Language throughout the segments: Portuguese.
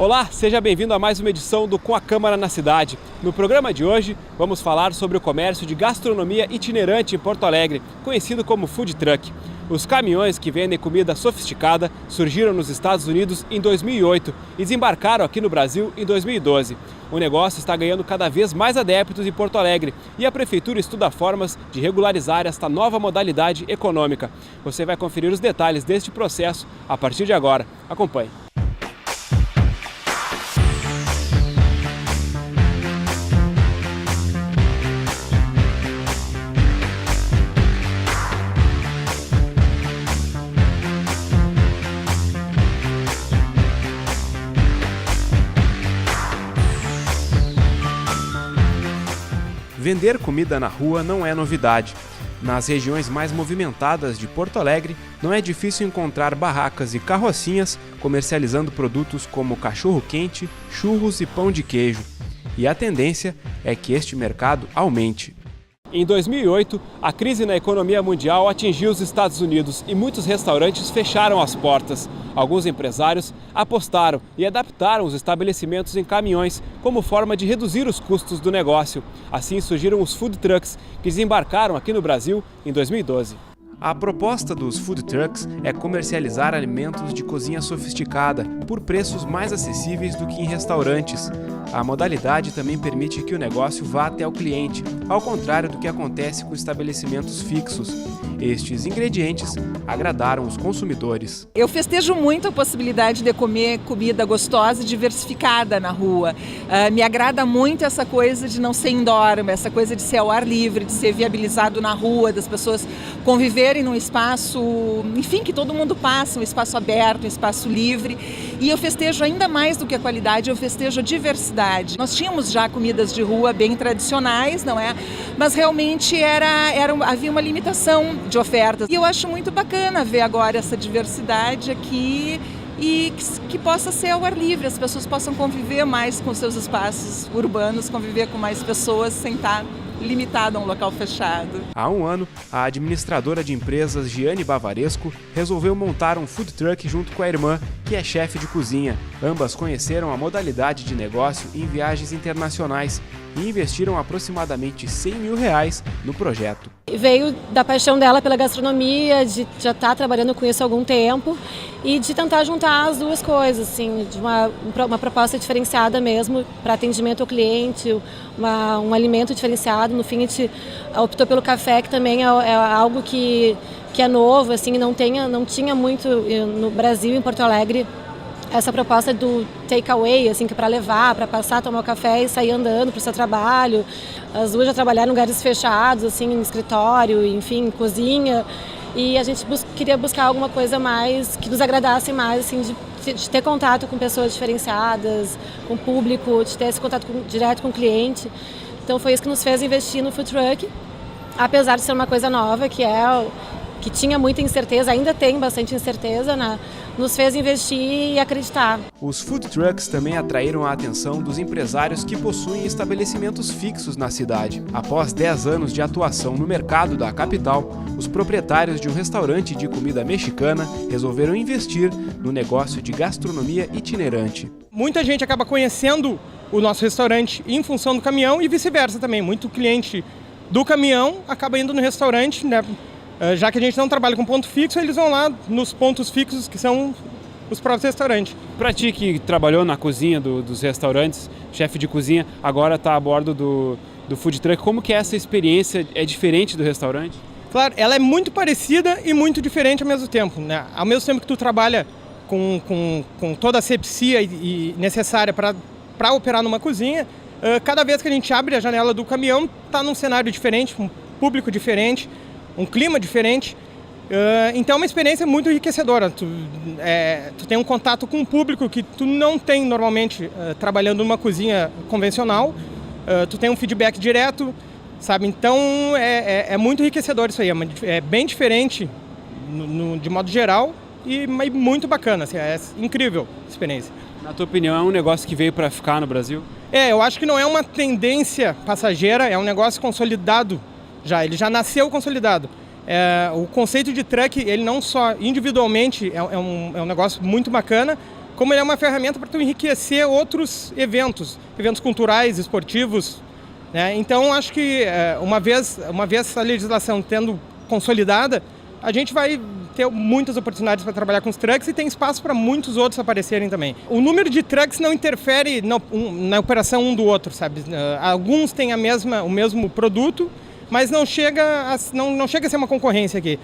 Olá, seja bem-vindo a mais uma edição do Com a Câmara na Cidade. No programa de hoje, vamos falar sobre o comércio de gastronomia itinerante em Porto Alegre, conhecido como Food Truck. Os caminhões que vendem comida sofisticada surgiram nos Estados Unidos em 2008 e desembarcaram aqui no Brasil em 2012. O negócio está ganhando cada vez mais adeptos em Porto Alegre e a Prefeitura estuda formas de regularizar esta nova modalidade econômica. Você vai conferir os detalhes deste processo a partir de agora. Acompanhe. Vender comida na rua não é novidade. Nas regiões mais movimentadas de Porto Alegre, não é difícil encontrar barracas e carrocinhas comercializando produtos como cachorro-quente, churros e pão de queijo. E a tendência é que este mercado aumente. Em 2008, a crise na economia mundial atingiu os Estados Unidos e muitos restaurantes fecharam as portas. Alguns empresários apostaram e adaptaram os estabelecimentos em caminhões como forma de reduzir os custos do negócio. Assim surgiram os food trucks, que desembarcaram aqui no Brasil em 2012. A proposta dos food trucks é comercializar alimentos de cozinha sofisticada por preços mais acessíveis do que em restaurantes. A modalidade também permite que o negócio vá até o cliente, ao contrário do que acontece com estabelecimentos fixos. Estes ingredientes agradaram os consumidores. Eu festejo muito a possibilidade de comer comida gostosa e diversificada na rua. Me agrada muito essa coisa de não ser indoor, essa coisa de ser ao ar livre, de ser viabilizado na rua, das pessoas conviverem num espaço, enfim, que todo mundo passa, um espaço aberto, um espaço livre. E eu festejo ainda mais do que a qualidade, eu festejo a diversidade. Nós tínhamos já comidas de rua bem tradicionais, não é? Mas realmente havia uma limitação de ofertas. E eu acho muito bacana ver agora essa diversidade aqui e que possa ser ao ar livre, as pessoas possam conviver mais com seus espaços urbanos, conviver com mais pessoas sem estar limitado a um local fechado. Há um ano, a administradora de empresas Giane Bavaresco resolveu montar um food truck junto com a irmã, que é chefe de cozinha. Ambas conheceram a modalidade de negócio em viagens internacionais e investiram aproximadamente R$100 mil no projeto. Veio da paixão dela pela gastronomia, de já estar trabalhando com isso há algum tempo e de tentar juntar as duas coisas, assim, de uma proposta diferenciada mesmo para atendimento ao cliente, um alimento diferenciado. No fim, a gente optou pelo café, que também é algo que é novo, assim, não tinha muito no Brasil, em Porto Alegre, essa proposta do takeaway, assim, que é para levar, para passar, tomar o café e sair andando para o seu trabalho. As duas já trabalharam em lugares fechados, assim, em escritório, enfim, cozinha. E a gente queria buscar alguma coisa mais que nos agradasse mais, assim, de ter contato com pessoas diferenciadas, com o público, de ter esse contato direto com o cliente. Então foi isso que nos fez investir no food truck, apesar de ser uma coisa nova, que tinha muita incerteza, ainda tem bastante incerteza, né? Nos fez investir e acreditar. Os food trucks também atraíram a atenção dos empresários que possuem estabelecimentos fixos na cidade. Após 10 anos de atuação no mercado da capital, os proprietários de um restaurante de comida mexicana resolveram investir no negócio de gastronomia itinerante. Muita gente acaba conhecendo o nosso restaurante em função do caminhão e vice-versa também. Muito cliente do caminhão acaba indo no restaurante, né? Já que a gente não trabalha com ponto fixo, eles vão lá nos pontos fixos, que são os próprios restaurantes. Para ti que trabalhou na cozinha dos restaurantes, chefe de cozinha, agora está a bordo do food truck, como que essa experiência é diferente do restaurante? Claro, ela é muito parecida e muito diferente ao mesmo tempo, né? Ao mesmo tempo que tu trabalha com toda a asepsia necessária para operar numa cozinha, cada vez que a gente abre a janela do caminhão, está num cenário diferente, um público diferente, um clima diferente, então é uma experiência muito enriquecedora. Tu tem um contato com um público que tu não tem normalmente trabalhando numa cozinha convencional, tu tem um feedback direto, sabe? Então é muito enriquecedor isso aí, é bem diferente de modo geral e muito bacana, assim, é incrível a experiência. Na tua opinião, é um negócio que veio para ficar no Brasil? Eu acho que não é uma tendência passageira, é um negócio consolidado. Ele já nasceu consolidado. O conceito de truck, ele não só individualmente é um negócio muito bacana, como ele é uma ferramenta para tu enriquecer outros eventos culturais, esportivos, né? Então, acho que uma vez a legislação tendo consolidada, a gente vai ter muitas oportunidades para trabalhar com os trucks e tem espaço para muitos outros aparecerem também. O número de trucks não interfere na operação um do outro, sabe? Alguns têm o mesmo produto, mas não chega a ser uma concorrência aqui.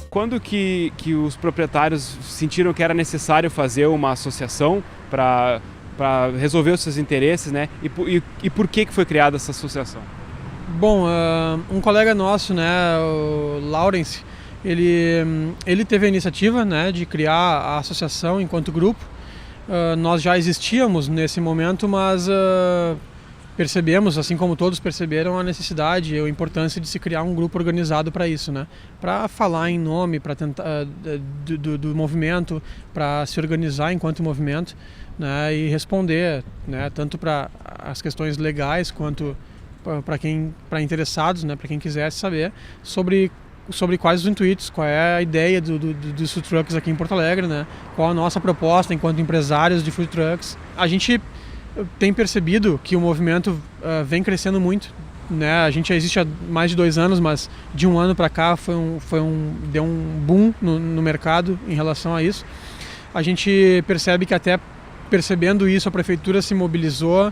Quando que os proprietários sentiram que era necessário fazer uma associação para resolver os seus interesses, né? E por que foi criada essa associação? Bom, um colega nosso, né, o Lawrence, ele teve a iniciativa, né, de criar a associação enquanto grupo. Nós já existíamos nesse momento, mas percebemos, assim como todos perceberam, a necessidade e a importância de se criar um grupo organizado para isso, né? Para falar em nome, para tentar do movimento, para se organizar enquanto movimento, né? E responder, né? Tanto para as questões legais quanto para interessados, né? Para quem quisesse saber sobre quais os intuitos, qual é a ideia dos food trucks aqui em Porto Alegre, né? Qual a nossa proposta enquanto empresários de food trucks. A gente tem percebido que o movimento vem crescendo muito, né? A gente já existe há mais de 2 anos, mas de um ano para cá deu um boom no mercado em relação a isso. A gente percebe que até percebendo isso a prefeitura se mobilizou,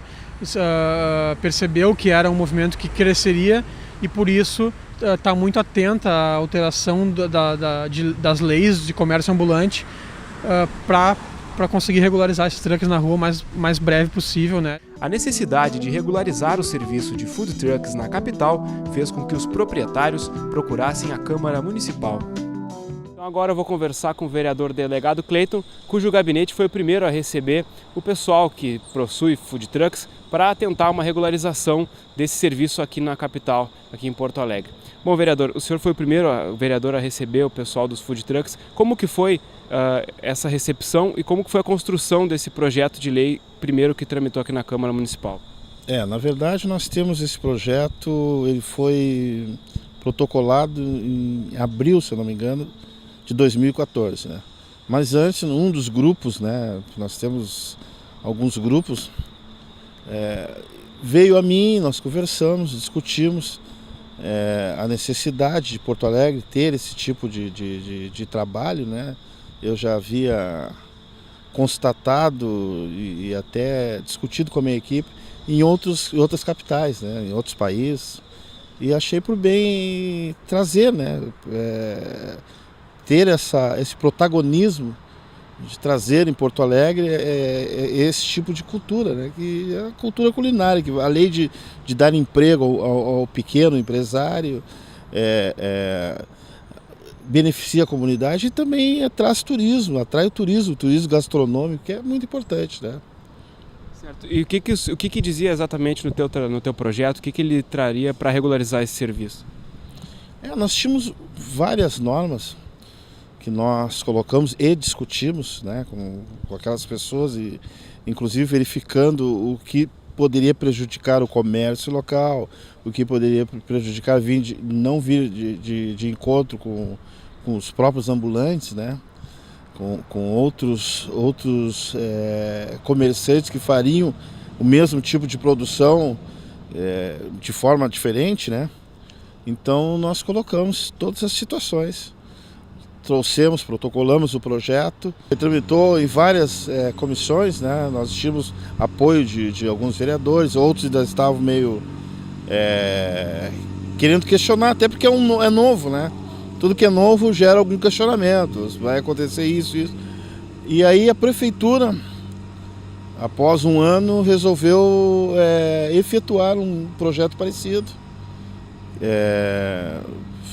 percebeu que era um movimento que cresceria e por isso está muito atenta à alteração das leis de comércio ambulante para conseguir regularizar esses trucks na rua o mais breve possível, né? A necessidade de regularizar o serviço de food trucks na capital fez com que os proprietários procurassem a Câmara Municipal. Então agora eu vou conversar com o vereador delegado Cleiton, cujo gabinete foi o primeiro a receber o pessoal que possui food trucks para tentar uma regularização desse serviço aqui na capital, aqui em Porto Alegre. Bom, vereador, o senhor foi o primeiro vereador a receber o pessoal dos food trucks. Como que foi essa recepção e como que foi a construção desse projeto de lei primeiro que tramitou aqui na Câmara Municipal? Na verdade nós temos esse projeto, ele foi protocolado em abril, se eu não me engano, de 2014, né? Mas antes, um dos grupos, né, nós temos alguns grupos, veio a mim, nós conversamos, discutimos a necessidade de Porto Alegre ter esse tipo de trabalho, né? Eu já havia constatado e até discutido com a minha equipe em outras capitais, né? Em outros países, e achei por bem trazer, né? Ter esse protagonismo de trazer em Porto Alegre esse tipo de cultura, né? Que é a cultura culinária, que além de dar emprego ao pequeno empresário, beneficia a comunidade e também atrai o turismo gastronômico, que é muito importante, né? Certo. E o que dizia exatamente no teu projeto, o que ele traria para regularizar esse serviço? Nós tínhamos várias normas que nós colocamos e discutimos, né, com aquelas pessoas, e inclusive verificando o que poderia prejudicar o comércio local, o que poderia prejudicar não vir de encontro com os próprios ambulantes, né, com outros comerciantes que fariam o mesmo tipo de produção de forma diferente, né? Então nós colocamos todas as situações. Protocolamos o projeto, tramitou em várias comissões, né? Nós tivemos apoio de alguns vereadores, outros ainda estavam meio querendo questionar, até porque é novo, né? Tudo que é novo gera algum questionamento, vai acontecer isso. E aí a prefeitura, após um ano, resolveu efetuar um projeto parecido,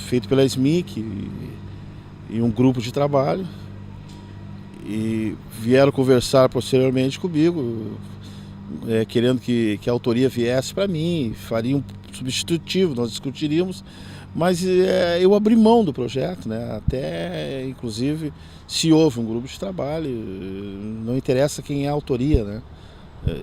feito pela SMIC e um grupo de trabalho, e vieram conversar posteriormente comigo, querendo que a autoria viesse para mim, faria um substitutivo, nós discutiríamos, mas eu abri mão do projeto, né? Até, inclusive, se houve um grupo de trabalho, não interessa quem é a autoria, né?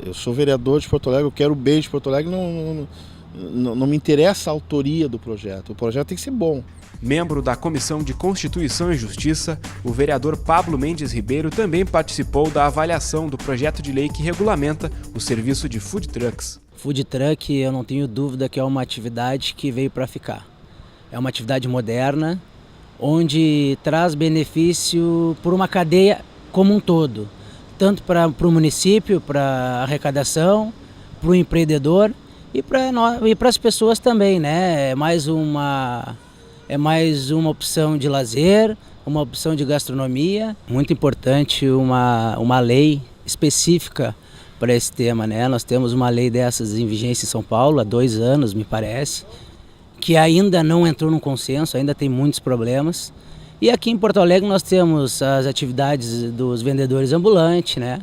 Eu sou vereador de Porto Alegre, eu quero o bem de Porto Alegre, não me interessa a autoria do projeto, o projeto tem que ser bom. Membro da Comissão de Constituição e Justiça, o vereador Pablo Mendes Ribeiro também participou da avaliação do projeto de lei que regulamenta o serviço de food trucks. Food truck, eu não tenho dúvida que é uma atividade que veio para ficar. É uma atividade moderna, onde traz benefício por uma cadeia como um todo, tanto para o município, para a arrecadação, para o empreendedor e para as pessoas também, né? É mais uma opção de lazer, uma opção de gastronomia. Muito importante uma lei específica para esse tema, né? Nós temos uma lei dessas em vigência em São Paulo há 2 anos, me parece, que ainda não entrou num consenso, ainda tem muitos problemas. E aqui em Porto Alegre nós temos as atividades dos vendedores ambulantes, né?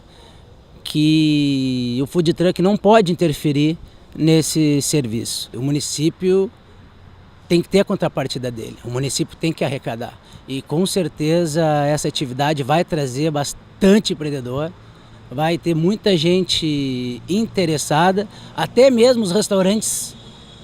Que o food truck não pode interferir nesse serviço. O município tem que ter a contrapartida dele, o município tem que arrecadar. E com certeza essa atividade vai trazer bastante empreendedor, vai ter muita gente interessada, até mesmo os restaurantes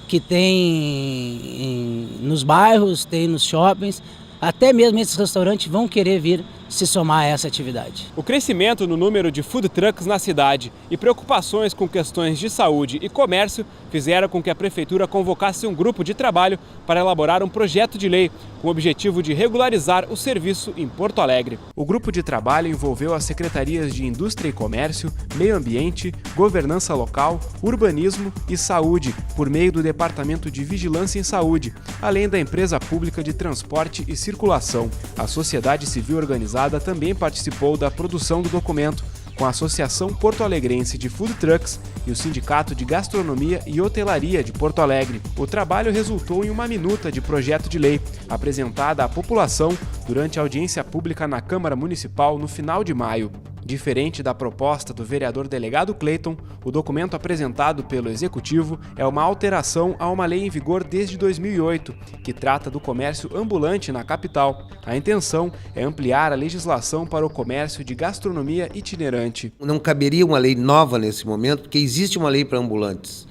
que tem nos bairros, tem nos shoppings, até mesmo esses restaurantes vão querer vir se somar a essa atividade. O crescimento no número de food trucks na cidade e preocupações com questões de saúde e comércio fizeram com que a Prefeitura convocasse um grupo de trabalho para elaborar um projeto de lei com o objetivo de regularizar o serviço em Porto Alegre. O grupo de trabalho envolveu as secretarias de Indústria e Comércio, Meio Ambiente, Governança Local, Urbanismo e Saúde, por meio do Departamento de Vigilância em Saúde, além da Empresa Pública de Transporte e Circulação. A sociedade civil organizada também participou da produção do documento, com a Associação Porto Alegrense de Food Trucks e o Sindicato de Gastronomia e Hotelaria de Porto Alegre. O trabalho resultou em uma minuta de projeto de lei, apresentada à população durante a audiência pública na Câmara Municipal no final de maio. Diferente da proposta do vereador delegado Clayton, o documento apresentado pelo Executivo é uma alteração a uma lei em vigor desde 2008, que trata do comércio ambulante na capital. A intenção é ampliar a legislação para o comércio de gastronomia itinerante. Não caberia uma lei nova nesse momento, porque existe uma lei para ambulantes.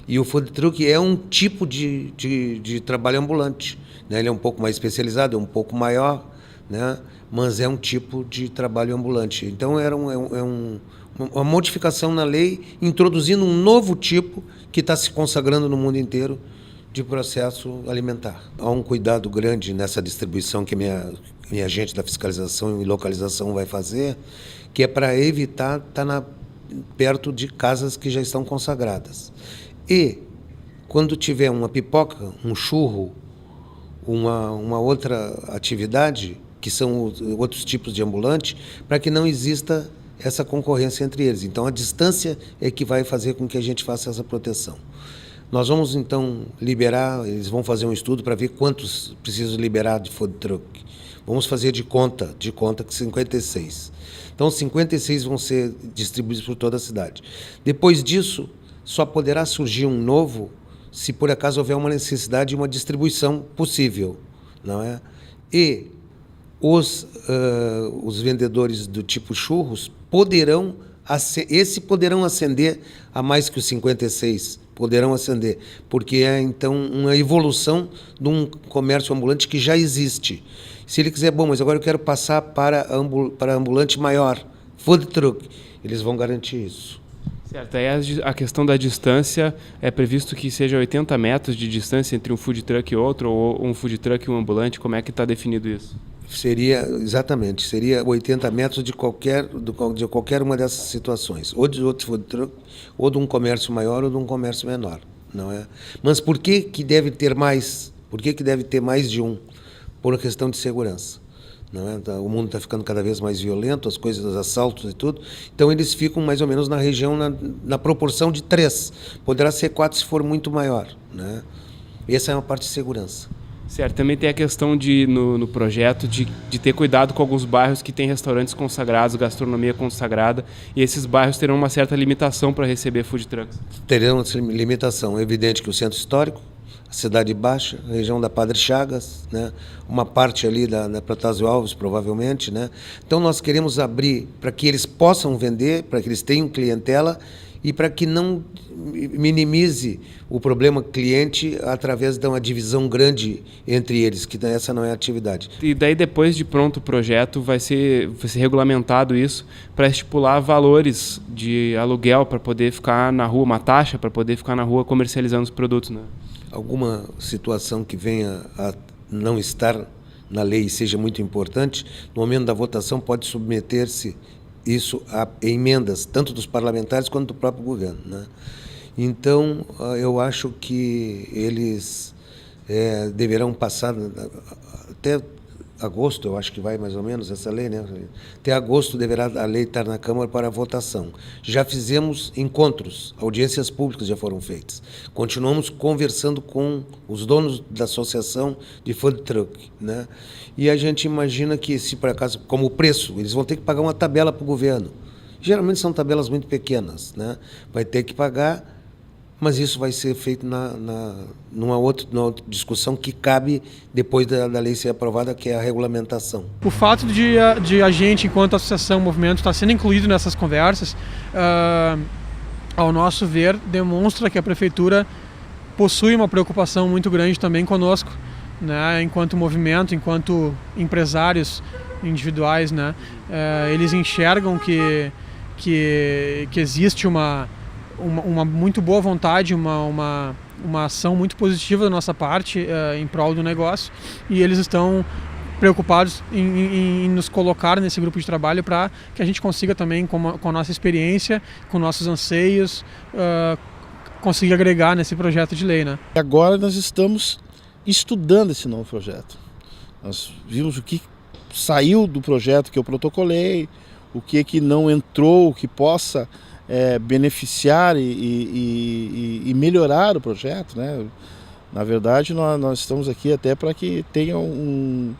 E o food truck é um tipo de trabalho ambulante, né? Ele é um pouco mais especializado, é um pouco maior, né? Mas é um tipo de trabalho ambulante. Então era uma modificação na lei, introduzindo um novo tipo que está se consagrando no mundo inteiro de processo alimentar. Há um cuidado grande nessa distribuição que minha agente da fiscalização e localização vai fazer, que é para evitar estar perto de casas que já estão consagradas. E quando tiver uma pipoca, um churro, uma outra atividade, que são outros tipos de ambulante, para que não exista essa concorrência entre eles. Então, a distância é que vai fazer com que a gente faça essa proteção. Nós vamos, então, liberar, eles vão fazer um estudo para ver quantos precisam liberar de food truck. Vamos fazer de conta que 56. Então, 56 vão ser distribuídos por toda a cidade. Depois disso, só poderá surgir um novo se, por acaso, houver uma necessidade de uma distribuição possível, não é? E os vendedores do tipo churros poderão acender a mais que os 56, poderão acender, porque é então uma evolução de um comércio ambulante que já existe. Se ele quiser, bom, mas agora eu quero passar para ambulante maior, food truck, eles vão garantir isso. Certo, aí a questão da distância, é previsto que seja 80 metros de distância entre um food truck e outro, ou um food truck e um ambulante, como é que está definido isso? Seria 80 metros de qualquer uma dessas situações, ou de outro food truck, ou de um comércio maior ou de um comércio menor, não é? Mas por que deve ter mais? Por que deve ter mais de um? Por uma questão de segurança. Não é? O mundo está ficando cada vez mais violento, as coisas, os assaltos e tudo, então eles ficam mais ou menos na região, na proporção de 3, poderá ser 4 se for muito maior, né? Essa é uma parte de segurança. Certo, também tem a questão no projeto de ter cuidado com alguns bairros que têm restaurantes consagrados, gastronomia consagrada, e esses bairros terão uma certa limitação para receber food trucks. Terão essa limitação. É evidente que o centro histórico, a Cidade Baixa, a região da Padre Chagas, né? Uma parte ali da Protásio Alves, provavelmente, né? Então nós queremos abrir para que eles possam vender, para que eles tenham clientela e para que não minimize o problema cliente através de uma divisão grande entre eles, que essa não é a atividade. E daí depois de pronto o projeto vai ser regulamentado isso para estipular valores de aluguel para poder ficar na rua, uma taxa para poder ficar na rua comercializando os produtos, né? Alguma situação que venha a não estar na lei e seja muito importante, no momento da votação pode submeter-se isso a emendas, tanto dos parlamentares quanto do próprio governo, né? Então, eu acho que eles deverão passar até agosto, eu acho que vai mais ou menos essa lei, né? Até agosto deverá a lei estar na Câmara para votação. Já fizemos encontros, audiências públicas já foram feitas. Continuamos conversando com os donos da associação de food truck, né? E a gente imagina que, se por acaso, como preço, eles vão ter que pagar uma tabela para o governo. Geralmente são tabelas muito pequenas, né? Vai ter que pagar, mas isso vai ser feito numa outra discussão que cabe depois da lei ser aprovada, que é a regulamentação. O fato de a gente, enquanto associação, movimento, estar sendo incluído nessas conversas, ao nosso ver, demonstra que a Prefeitura possui uma preocupação muito grande também conosco, né, enquanto movimento, enquanto empresários individuais, né, eles enxergam que existe uma muito boa vontade, uma ação muito positiva da nossa parte em prol do negócio, e eles estão preocupados em nos colocar nesse grupo de trabalho para que a gente consiga também, com a nossa experiência, com nossos anseios, conseguir agregar nesse projeto de lei, né? Agora nós estamos estudando esse novo projeto. Nós vimos o que saiu do projeto que eu protocolei, o que não entrou, o que possa beneficiar e melhorar o projeto, né? Na verdade, nós estamos aqui até para que tenha um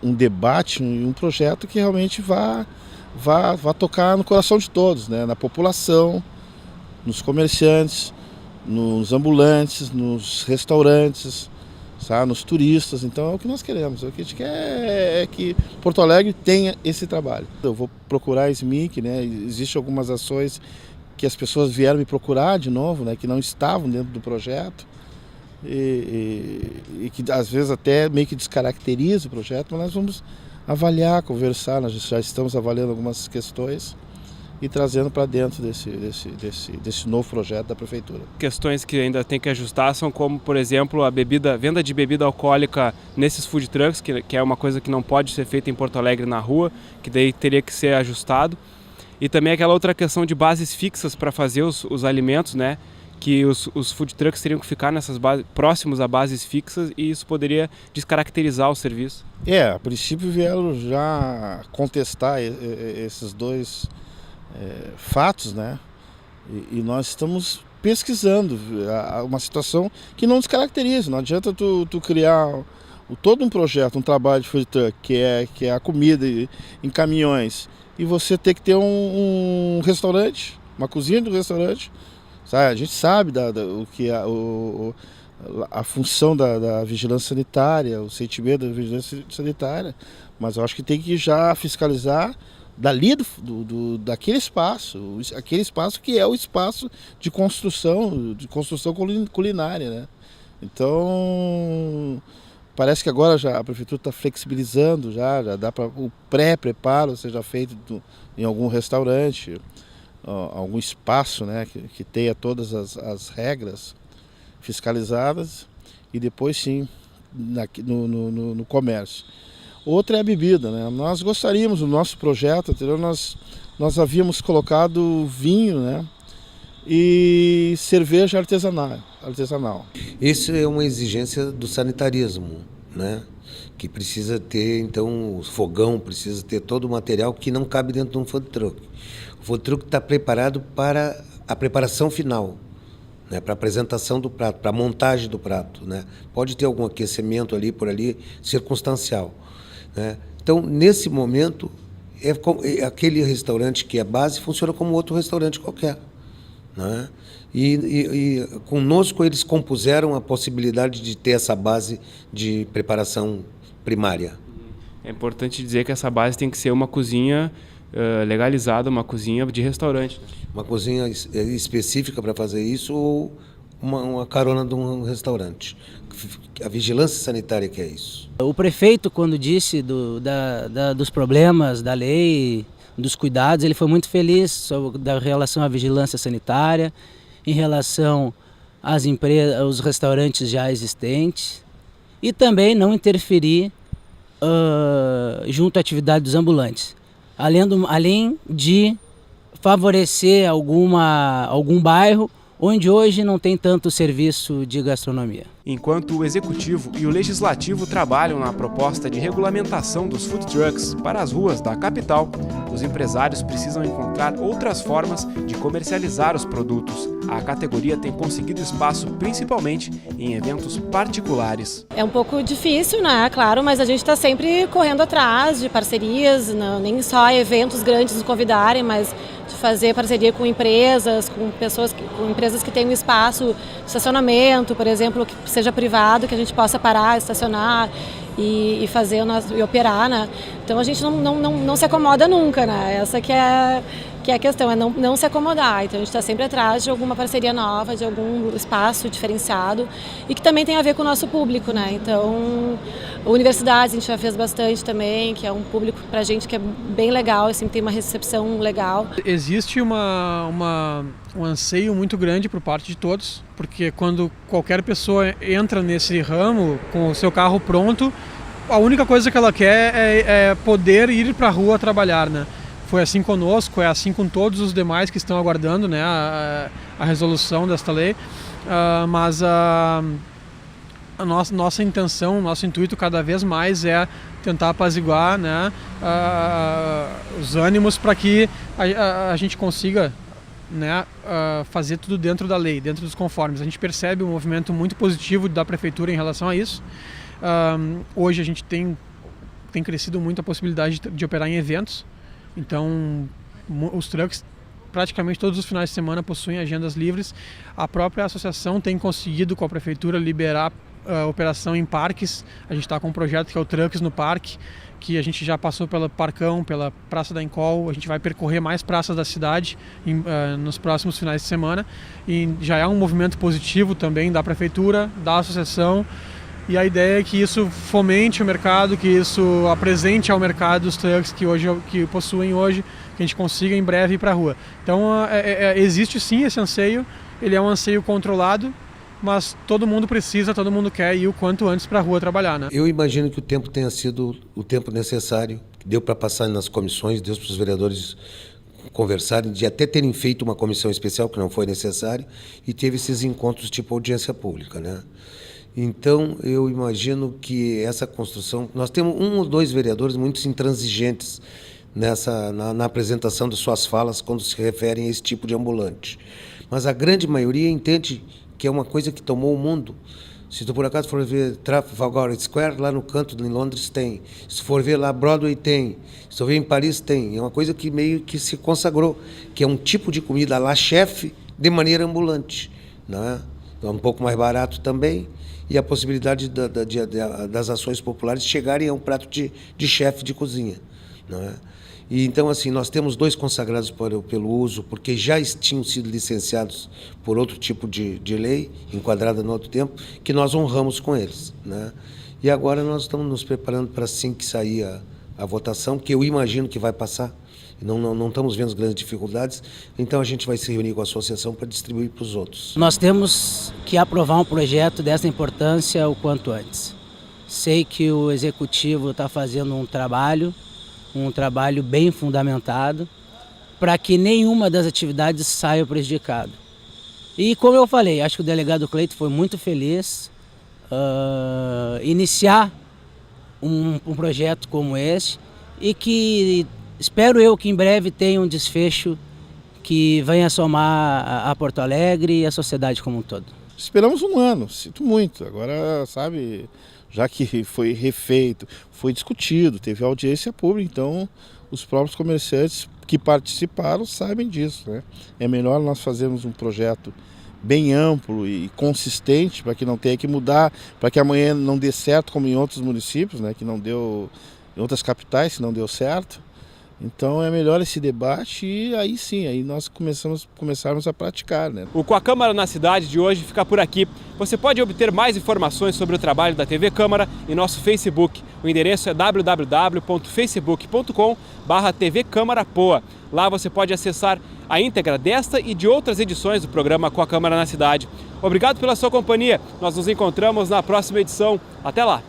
debate, um projeto que realmente vá tocar no coração de todos, né? Na população, nos comerciantes, nos ambulantes, nos restaurantes, sabe? Nos turistas. Então é o que nós queremos. O que a gente quer é que Porto Alegre tenha esse trabalho. Eu vou procurar a SMIC, né? Existem algumas ações que as pessoas vieram me procurar de novo, né? Que não estavam dentro do projeto e que às vezes até meio que descaracteriza o projeto, mas nós vamos avaliar, conversar. Nós já estamos avaliando algumas questões e trazendo para dentro desse novo projeto da Prefeitura. Questões que ainda tem que ajustar são como, por exemplo, a venda de bebida alcoólica nesses food trucks, que é uma coisa que não pode ser feita em Porto Alegre na rua, que daí teria que ser ajustado. E também aquela outra questão de bases fixas para fazer os alimentos, né? Que os food trucks teriam que ficar nessas bases, próximos a bases fixas, e isso poderia descaracterizar o serviço. A princípio vieram já contestar esses dois fatos, né? E nós estamos pesquisando uma situação que não descaracteriza. Não adianta tu criar todo um projeto, um trabalho de food truck, que é a comida em caminhões, e você ter que ter um restaurante, uma cozinha do restaurante, sabe? A gente sabe o que a função da vigilância sanitária, o sentimento da vigilância sanitária, mas eu acho que tem que já fiscalizar dali daquele espaço, aquele espaço que é o espaço de construção culinária, né? Então, parece que agora já a Prefeitura está flexibilizando, já dá para o pré-preparo seja feito em algum restaurante, algum espaço, né, que tenha todas as regras fiscalizadas, e depois sim no comércio. Outra é a bebida, né? Nós gostaríamos, no nosso projeto anterior, nós havíamos colocado vinho, né? E cerveja artesanal. Isso é uma exigência do sanitarismo, né? Que precisa ter, então, o fogão, precisa ter todo o material que não cabe dentro de um food truck. O food truck está preparado para a preparação final, né, para a apresentação do prato, para a montagem do prato, né? Pode ter algum aquecimento ali, por ali, circunstancial, né? Então, nesse momento, aquele restaurante que é base funciona como outro restaurante qualquer, né? E conosco eles compuseram a possibilidade de ter essa base de preparação primária. É importante dizer que essa base tem que ser uma cozinha legalizada, uma cozinha de restaurante. Uma cozinha específica para fazer isso ou uma carona de um restaurante. A vigilância sanitária que é isso. O prefeito, quando disse dos problemas da lei, dos cuidados, ele foi muito feliz da relação à vigilância sanitária, em relação às empresas, aos restaurantes já existentes, e também não interferir junto à atividade dos ambulantes, além de favorecer algum bairro onde hoje não tem tanto serviço de gastronomia. Enquanto o Executivo e o Legislativo trabalham na proposta de regulamentação dos food trucks para as ruas da capital, os empresários precisam encontrar outras formas de comercializar os produtos. A categoria tem conseguido espaço principalmente em eventos particulares. É um pouco difícil, né? Claro, mas a gente está sempre correndo atrás de parcerias, não, nem só eventos grandes nos convidarem, mas de fazer parceria com empresas, com empresas que têm um espaço de estacionamento, por exemplo, que seja privado, que a gente possa parar, estacionar e fazer e operar, né? Então a gente não se acomoda nunca, né? Essa que é a questão, é não se acomodar. Então a gente está sempre atrás de alguma parceria nova, de algum espaço diferenciado e que também tem a ver com o nosso público, né? Então, universidades a gente já fez bastante também, que é um público pra gente que é bem legal, assim, tem uma recepção legal. Existe um anseio muito grande por parte de todos, porque quando qualquer pessoa entra nesse ramo com o seu carro pronto, a única coisa que ela quer é poder ir para a rua trabalhar, né? Foi assim conosco, é assim com todos os demais que estão aguardando, né, a resolução desta lei, mas a nossa intenção, nosso intuito cada vez mais é tentar apaziguar, né, os ânimos para que a gente consiga, né, fazer tudo dentro da lei, dentro dos conformes. A gente percebe um movimento muito positivo da prefeitura em relação a isso. Hoje a gente tem crescido muito a possibilidade de operar em eventos, então os trucks praticamente todos os finais de semana possuem agendas livres. A própria associação tem conseguido com a prefeitura liberar a operação em parques. A gente está com um projeto que é o Trucks no Parque, que a gente já passou pelo Parcão, pela Praça da Encol, a gente vai percorrer mais praças da cidade nos próximos finais de semana, e já é um movimento positivo também da prefeitura, da associação, e a ideia é que isso fomente o mercado, que isso apresente ao mercado os trucks que possuem hoje, que a gente consiga em breve ir para a rua. Então existe sim esse anseio, ele é um anseio controlado, mas todo mundo quer ir o quanto antes para a rua trabalhar, né? Eu imagino que o tempo tenha sido o tempo necessário, que deu para passar nas comissões, deu para os vereadores conversarem, de até terem feito uma comissão especial, que não foi necessário, e teve esses encontros tipo audiência pública, né? Então, eu imagino que essa construção... Nós temos 1 ou 2 vereadores muito intransigentes na apresentação de suas falas quando se referem a esse tipo de ambulante. Mas a grande maioria entende que é uma coisa que tomou o mundo. Se tu por acaso for ver Trafalgar Square, lá no canto, em Londres, tem. Se for ver lá Broadway, tem. Se for ver em Paris, tem. É uma coisa que meio que se consagrou, que é um tipo de comida lá chefe de maneira ambulante, né? É um pouco mais barato também, e a possibilidade das ações populares chegarem a um prato de chefe de cozinha, né? E então, assim, nós temos 2 consagrados pelo uso, porque já tinham sido licenciados por outro tipo de lei, enquadrada no outro tempo, que nós honramos com eles, né? E agora nós estamos nos preparando para, assim que sair a votação, que eu imagino que vai passar, não estamos vendo grandes dificuldades, então a gente vai se reunir com a associação para distribuir para os outros. Nós temos que aprovar um projeto dessa importância o quanto antes. Sei que o Executivo está fazendo um trabalho bem fundamentado, para que nenhuma das atividades saia prejudicada. E como eu falei, acho que o delegado Cleito foi muito feliz iniciar um projeto como esse, e que espero eu que em breve tenha um desfecho que venha somar a Porto Alegre e a sociedade como um todo. Esperamos um ano, sinto muito. Agora, sabe, já que foi refeito, foi discutido, teve audiência pública, então os próprios comerciantes que participaram sabem disso, né? É melhor nós fazermos um projeto bem amplo e consistente para que não tenha que mudar, para que amanhã não dê certo como em outros municípios, né? Que não deu, em outras capitais, que não deu certo. Então é melhor esse debate e aí sim, aí nós começarmos a praticar, né? O Com a Câmara na Cidade de hoje fica por aqui. Você pode obter mais informações sobre o trabalho da TV Câmara em nosso Facebook. O endereço é www.facebook.com/TV Câmara Poa. Lá você pode acessar a íntegra desta e de outras edições do programa Com a Câmara na Cidade. Obrigado pela sua companhia. Nós nos encontramos na próxima edição. Até lá!